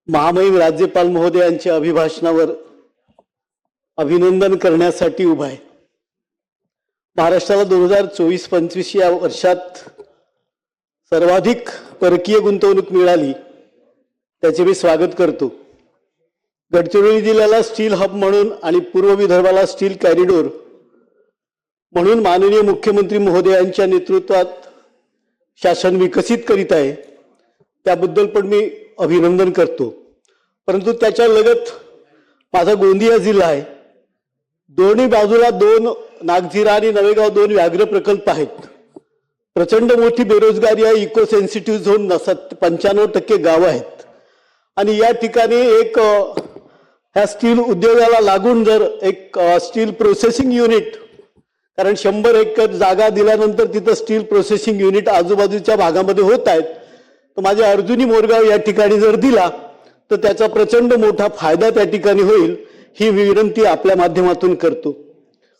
महामहिम राज्यपाल महोदयांच्या अभिभाषणावर अभिनंदन करण्यासाठी उभा आहे। महाराष्ट्राला 2024-25 या वर्षात सर्वाधिक परकीय गुंतवणूक मिळाली, त्याचे मी स्वागत करतो। गडचिरोली जिल्ह्याला स्टील हब म्हणून आणि पूर्व विदर्भाला स्टील कॉरिडॉर म्हणून माननीय मुख्यमंत्री महोदयांच्या नेतृत्वात शासन विकसित करीत आहे, त्याबद्दल पण मी अभिनंदन करतो। परंतु त्याच्या लगत माझा गोंदिया जिल्हा आहे, दोन्ही बाजूला दोन नागझिरा आणि नवेगाव दोन व्याघ्र प्रकल्प आहेत। प्रचंड मोठी बेरोजगारी आहे, इको सेन्सिटिव्ह झोन 95% गाव आहेत आणि या ठिकाणी एक ह्या स्टील उद्योगाला लागून जर एक स्टील प्रोसेसिंग युनिट, कारण 100 एकर जागा दिल्यानंतर तिथं स्टील प्रोसेसिंग युनिट आजूबाजूच्या भागामध्ये होत आहेत, तर माझे अर्जुनी मोरगाव या ठिकाणी जर दिला तर त्याचा प्रचंड मोठा फायदा त्या ठिकाणी होईल, ही विनंती आपल्या माध्यमातून करतो।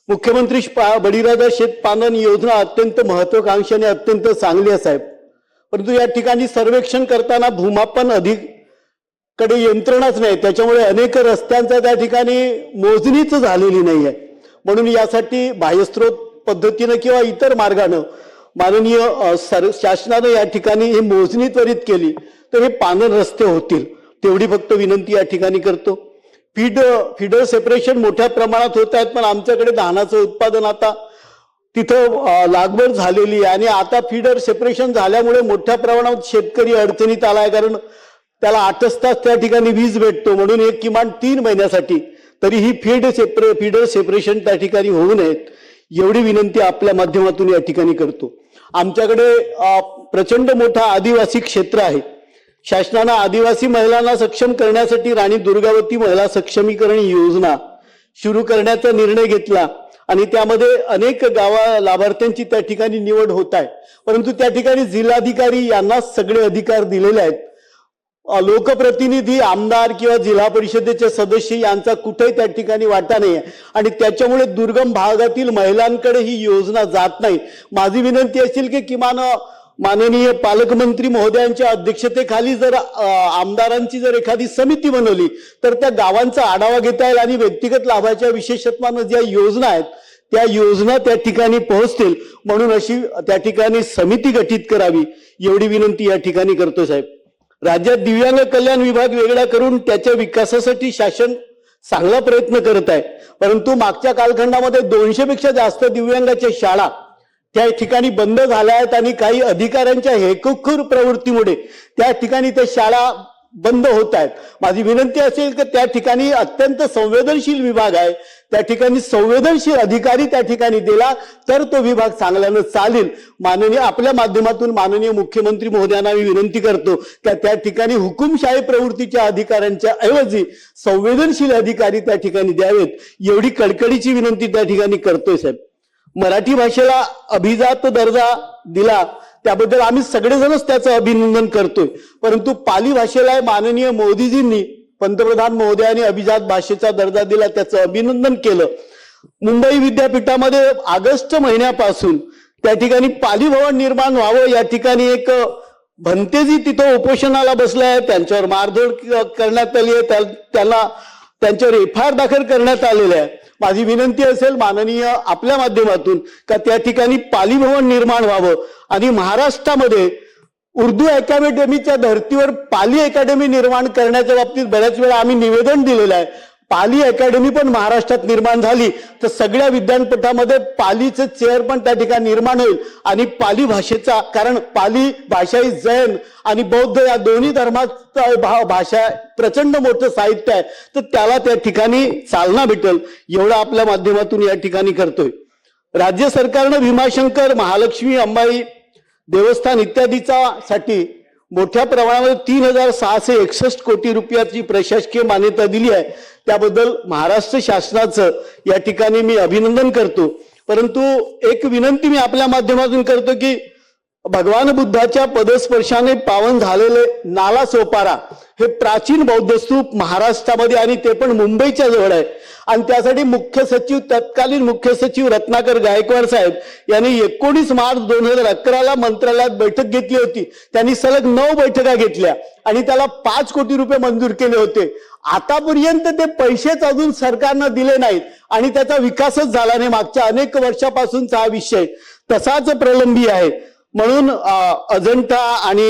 मुख्यमंत्री बळीराजा शेतपालन योजना अत्यंत महत्वाकांक्षी आणि अत्यंत चांगली आहे साहेब, परंतु या ठिकाणी सर्वेक्षण करताना भूमापन कडे यंत्रणाच नाही, त्याच्यामुळे अनेक रस्त्यांचा त्या ठिकाणी मोजणीच झालेली नाही आहे। म्हणून यासाठी बाह्यस्त्रोत पद्धतीने किंवा इतर मार्गाने माननीय शासनाने या ठिकाणी ही मोजणी त्वरित केली तर हे पानन रस्ते होतील, तेवढी फक्त विनंती या ठिकाणी करतो। फीडर सेपरेशन मोठ्या प्रमाणात होत आहेत, पण आमच्याकडे धानाचं उत्पादन आता तिथं लागवड झालेली आहे आणि आता फीडर सेपरेशन झाल्यामुळे मोठ्या प्रमाणात शेतकरी अडचणीत आलाय, कारण त्याला 8 तास त्या ठिकाणी वीज भेटतो, म्हणून एक किमान 3 महिन्यासाठी तरी ही फीडर सेपरेशन त्या ठिकाणी होऊ नयेत, एवढी विनंती आपल्या माध्यमातून या ठिकाणी करतो। आमच्याकडे प्रचंड मोठा आदिवासी क्षेत्र आहे, शासनाने आदिवासी महिलांना सक्षम करण्यासाठी राणी दुर्गावती महिला सक्षमीकरण योजना सुरू करण्याचा निर्णय घेतला आणि त्यामध्ये अनेक लाभार्थ्यांची त्या ठिकाणी निवड होत आहे, परंतु त्या ठिकाणी जिल्हाधिकारी यांना सगळे अधिकार दिलेले आहेत। लोकप्रतिनिधी, आमदार किंवा जिल्हा परिषदेचे सदस्य यांचा कुठेही त्या ठिकाणी वाटा नाही आहे आणि त्याच्यामुळे दुर्गम भागातील महिलांकडे ही योजना जात नाही। माझी विनंती असेल की किमान माननीय पालकमंत्री महोदयांच्या अध्यक्षतेखाली जर आमदारांची जर एखादी समिती बनवली तर त्या गावांचा आढावा घेता येईल आणि व्यक्तिगत लाभाच्या विशेषत्वाने ज्या योजना आहेत त्या योजना त्या ठिकाणी पोहोचतील, म्हणून अशी त्या ठिकाणी समिती गठीत करावी, एवढी विनंती या ठिकाणी करतो साहेब। राज्यात दिव्यांग कल्याण विभाग वेगळा करून त्याच्या विकासासाठी शासन चांगला प्रयत्न करत आहे, परंतु मागच्या कालखंडामध्ये 200 पेक्षा जास्त दिव्यांगाच्या शाळा त्या ठिकाणी बंद झाल्या आहेत आणि काही अधिकाऱ्यांच्या हेतुखोर प्रवृत्तीमुळे त्या ठिकाणी त्या शाळा बंद होत आहेत। माझी विनंती असेल की त्या ठिकाणी अत्यंत संवेदनशील विभाग आहे, त्या ठिकाणी संवेदनशील अधिकारी त्या ठिकाणी दिला तर तो विभाग चांगल्याने चालेल। माननीय आपल्या माध्यमातून माननीय मुख्यमंत्री महोदयांना मी विनंती करतो की त्या ठिकाणी हुकुमशाही प्रवृत्तीच्या अधिकाऱ्यांच्या ऐवजी संवेदनशील अधिकारी त्या ठिकाणी द्यावेत, एवढी कळकळीची विनंती त्या ठिकाणी करतोय साहेब। मराठी भाषेला अभिजात दर्जा दिला त्याबद्दल आम्ही सगळेजणच त्याचं अभिनंदन करतोय, परंतु पाली भाषेला माननीय मोदीजींनी पंतप्रधान महोदयांनी अभिजात भाषेचा दर्जा दिला, त्याचं अभिनंदन केलं। मुंबई विद्यापीठामध्ये ऑगस्ट महिन्यापासून त्या ठिकाणी पाली भवन निर्माण व्हावं, या ठिकाणी एक भंतेजी तिथं उपोषणाला बसलाय, त्यांच्यावर मारधोड करण्यात आली आहे, त्यांच्यावर FIR दाखल करण्यात आलेले आहे। माझी विनंती असेल माननीय आपल्या माध्यमातून का त्या ठिकाणी पाली भवन निर्माण व्हावं आणि महाराष्ट्रामध्ये उर्दू अकॅडमीच्या धर्तीवर पाली अकॅडमी निर्माण करण्याच्या बाबतीत बऱ्याच वेळा आम्ही निवेदन दिलेलं आहे। पाली अकॅडमी पण महाराष्ट्रात निर्माण झाली तर सगळ्या विद्यापीठामध्ये पालीचे चेअर पण त्या ठिकाणी निर्माण होईल आणि पाली भाषेचा, कारण पाली भाषा ही जैन आणि बौद्ध या दोन्ही धर्माचा भाषा प्रचंड मोठं साहित्य आहे, तर त्याला त्या ठिकाणी चालना भेटेल, एवढं आपल्या माध्यमातून या ठिकाणी करतोय। राज्य सरकारनं भीमाशंकर, महालक्ष्मी, अंबाई देवस्थान इत्यादीचा साठी मोठ्या प्रमाणामध्ये 3661 कोटी रुपयाची प्रशासकीय मान्यता दिली आहे, त्याबद्दल महाराष्ट्र शासनाचं या ठिकाणी मी अभिनंदन करतो। परंतु एक विनंती मी आपल्या माध्यमातून करतो की भगवान बुद्धाच्या पदस्पर्शाने पावन झालेले नाला सोपारा हे प्राचीन बौद्ध स्तूप महाराष्ट्रामध्ये आणि ते पण मुंबईच्या जवळ आहे आणि त्यासाठी मुख्य सचिव तत्कालीन मुख्य सचिव रत्नाकर गायकवाड साहेब यांनी 19 मार्च 2011 मंत्रालयात बैठक घेतली होती. त्यांनी सलग 9 बैठका घेतल्या आणि त्याला 5 कोटी रुपये मंजूर केले होते. आतापर्यंत ते पैसेच अजून सरकारनं दिले नाहीत आणि त्याचा विकासच झाला नाही. मागच्या अनेक वर्षापासूनचा हा विषय तसाच प्रलंबी आहे. म्हणून अजंठा आणि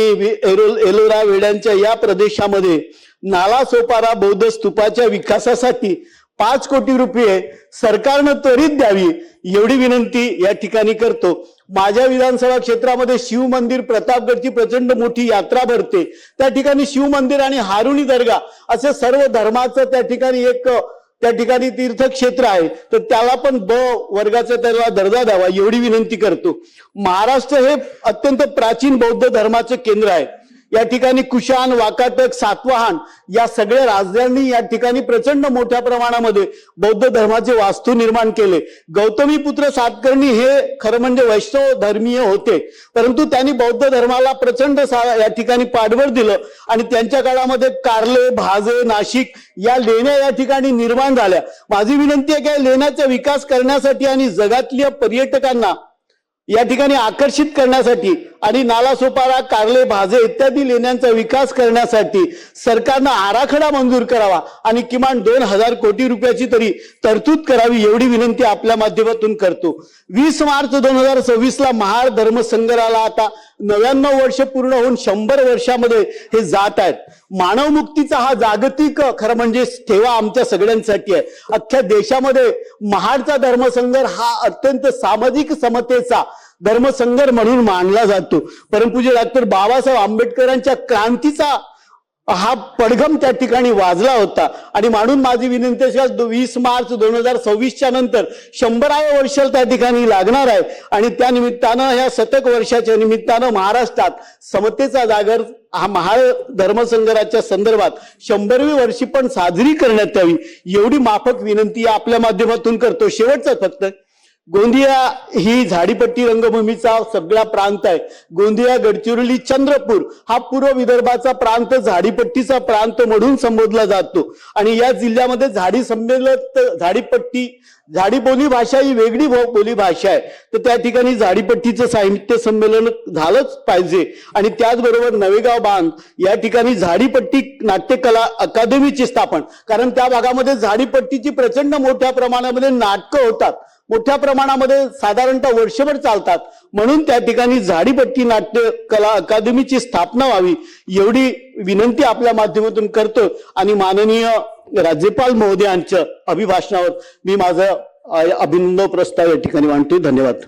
एलोरा वेड्यांच्या या प्रदेशामध्ये नालासोपारा बौद्ध स्तूपाच्या विकासासाठी 5 कोटी रुपये सरकारनं त्वरित द्यावी एवढी विनंती या ठिकाणी करतो. माझ्या विधानसभा क्षेत्रामध्ये शिव मंदिर प्रतापगडची प्रचंड मोठी यात्रा भरते. त्या ठिकाणी शिव मंदिर आणि हारुणी दर्गा असे सर्व धर्माचं त्या ठिकाणी तीर्थक्षेत्र आहे. तर त्याला पण ब वर्गाचा त्याला दर्जा द्यावा एवढी विनंती करतो. महाराष्ट्र हे अत्यंत प्राचीन बौद्ध धर्माचे केंद्र आहे. या ठिकाणी कुशाण, वाकाटक, सातवाहन या सगळ्या राजधानी या ठिकाणी प्रचंड मोठ्या प्रमाणामध्ये बौद्ध धर्माचे वास्तू निर्माण केले. गौतमीपुत्र सातकर्णी हे खरं म्हणजे वैष्णव धर्मीय होते, परंतु त्यांनी बौद्ध धर्माला प्रचंड या ठिकाणी पाठबळ दिलं आणि त्यांच्या काळामध्ये कार्ले, भाजे, नाशिक या लेण्या या ठिकाणी निर्माण झाल्या. माझी विनंती आहे की लेण्याचा विकास करण्यासाठी आणि जगातल्या पर्यटकांना या ठिकाणी आकर्षित करण्यासाठी आणि नालासोपारा, कार्ले, भाजे इत्यादी लेण्यांचा विकास करण्यासाठी सरकारनं आराखडा मंजूर करावा आणि किमान 2000 कोटी रुपयाची तरी तरतूद करावी एवढी विनंती आपल्या माध्यमातून करतो. 20 मार्च 2026 ला महार धर्मसंग्रहाला आता 99 वर्ष पूर्ण होऊन 100 वर्षामध्ये हे जात आहेत. मानवमुक्तीचा हा जागतिक खरं म्हणजे ठेवा आमच्या सगळ्यांसाठी आहे. अख्ख्या देशामध्ये महाडचा धर्मसंग्रह हा अत्यंत सामाजिक समतेचा धर्मसंग्रह म्हणून मानला जातो. परमपूज्य डॉक्टर बाबासाहेब आंबेडकरांच्या क्रांतीचा हा पडघम त्या ठिकाणी वाजला होता आणि म्हणून माझी विनंती आहे 20 मार्च 2026 नंतर 100व्या वर्षाला त्या ठिकाणी लागणार आहे आणि त्या निमित्तानं ह्या शतक वर्षाच्या निमित्तानं महाराष्ट्रात समतेचा जागर हा महाळ धर्मसंग्रहाच्या संदर्भात 100वी वर्षी पण साजरी करण्यात यावी एवढी माफक विनंती आपल्या माध्यमातून करतो. शेवटचं फक्त गोंदिया ही झाडीपट्टी रंगभूमीचा सगळा प्रांत आहे. गोंदिया, गडचिरोली, चंद्रपूर हा पूर्व विदर्भाचा प्रांत झाडीपट्टीचा प्रांत म्हणून संबोधला जातो आणि या जिल्ह्यामध्ये झाडी बोली भाषा ही वेगळी बोली भाषा आहे. तर त्या ठिकाणी झाडीपट्टीचं साहित्य संमेलन झालंच पाहिजे आणि त्याचबरोबर नवेगाव बांध या ठिकाणी झाडीपट्टी नाट्यकला अकादमीची स्थापन, कारण त्या भागामध्ये झाडीपट्टीची प्रचंड मोठ्या प्रमाणामध्ये नाटकं होतात, मोठ्या प्रमाणामध्ये साधारणतः वर्षभर चालतात. म्हणून त्या ठिकाणी झाडीपट्टी नाट्य कला अकादमीची स्थापना व्हावी एवढी विनंती आपल्या माध्यमातून करतो आणि माननीय राज्यपाल महोदयांच्या अभिभाषणावर मी माझा अभिनंदन प्रस्ताव या ठिकाणी मांडतो. धन्यवाद.